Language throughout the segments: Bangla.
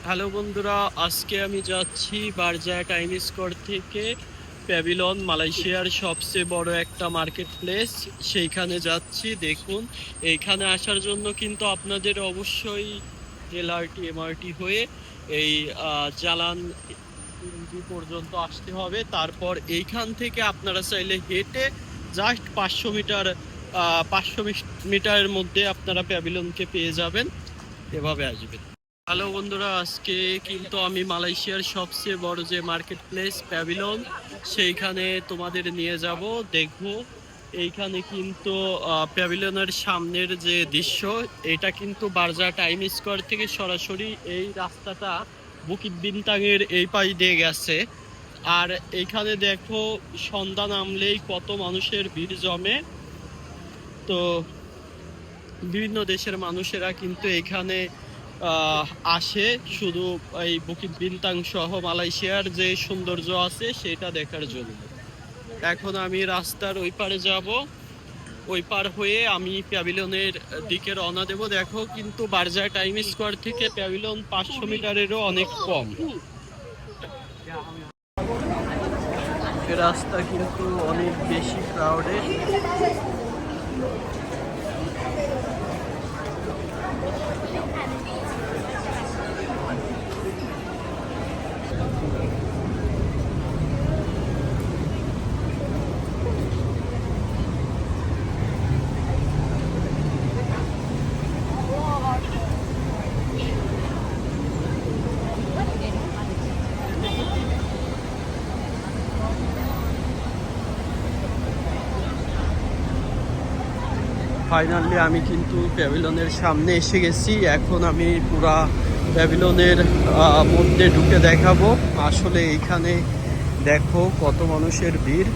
হ্যালো বন্ধুরা, আজকে আমি যাচ্ছি বারজায়া টাইম স্কোয়ার থেকে প্যাভিলন, মালয়েশিয়ার সবচেয়ে বড় একটা মার্কেট প্লেস। সেইখানে যাচ্ছি। দেখুন, এইখানে আসার জন্য কিন্তু আপনাদের অবশ্যই এলআরটি এমআরটি হয়ে এই জালান পর্যন্ত আসতে হবে। তারপর এইখান থেকে আপনারা চাইলে হেঁটে জাস্ট 500 মিটারের মধ্যে আপনারা প্যাভিলনকে পেয়ে যাবেন। এভাবে আসবেন। হ্যালো বন্ধুরা, আজকে কিন্তু আমি মালয়েশিয়ার সবচেয়ে বড় যে মার্কেট প্লেস প্যাভিলন, সেইখানে তোমাদের নিয়ে যাব। দেখবো এইখানে কিন্তু প্যাভিলনের সামনের যে দৃশ্য, এটা কিন্তু বারজা টাইম স্কোয়ার থেকে সরাসরি এই রাস্তাটা বুকিত বিনতাংয়ের এই পাশ দিয়ে গেছে। আর এইখানে দেখো, সন্ধ্যা নামলেই কত মানুষের ভিড় জমে। তো বিভিন্ন দেশের মানুষেরা কিন্তু এখানে আসে শুধু এই বুকিত বিনতাং সহ মালয়েশিয়ার যে সৌন্দর্য আছে সেটা দেখার জন্য। এখন আমি রাস্তার ওই পারে যাব, ওই পার হয়ে আমি প্যাভিলনের দিকে রওনা দেব। দেখো, কিন্তু বারজায়া টাইম স্কোয়ার থেকে প্যাভিলন 500 মিটারেরও অনেক কম। রাস্তা কিন্তু অনেক বেশি ক্রাউডেড। ফাইনালি আমি কিন্তু প্যাভিলনের সামনে এসে গেছি। এখন আমি পুরা প্যাভিলনের মধ্যে ঢুকে দেখাবো। আসলে এইখানে দেখো কত মানুষের ভিড়।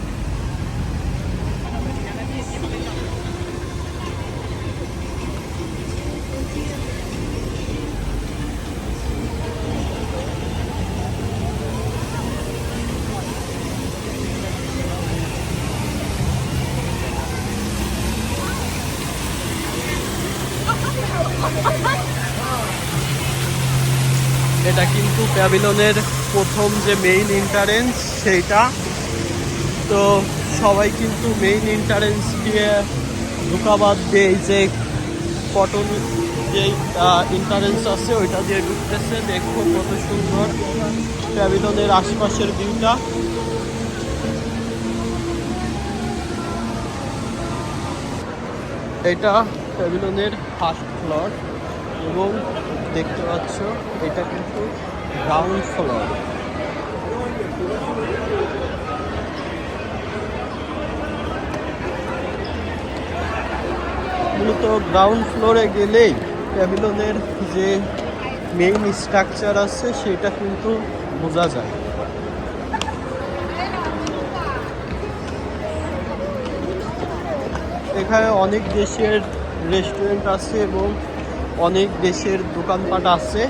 এটা কিন্তু প্যাভিলনের প্রথম যে মেইন এন্ট্রান্স সেইটা। তো সবাই কিন্তু মেইন এন্ট্রান্স দিয়ে ঢুকাবাদ দিয়ে এই যে কটন যে এন্ট্রান্স আছে ওইটা দিয়ে ঢুকতেছে। দেখো কত সুন্দর প্যাভিলনের আশপাশের ভিউটা। এটা প্যাভিলনের ফার্স্ট ফ্লোর এবং দেখতে পাচ্ছ এটা কিন্তু গ্রাউন্ড ফ্লোর। মূলত গ্রাউন্ড ফ্লোরে গেলেই প্যাভিলনের যে মেইন স্ট্রাকচার আছে সেটা কিন্তু বোঝা যায়। এখানে অনেক দেশের রেস্টুরেন্ট আছে এবং অনেক দেশের দোকানপাট আছে।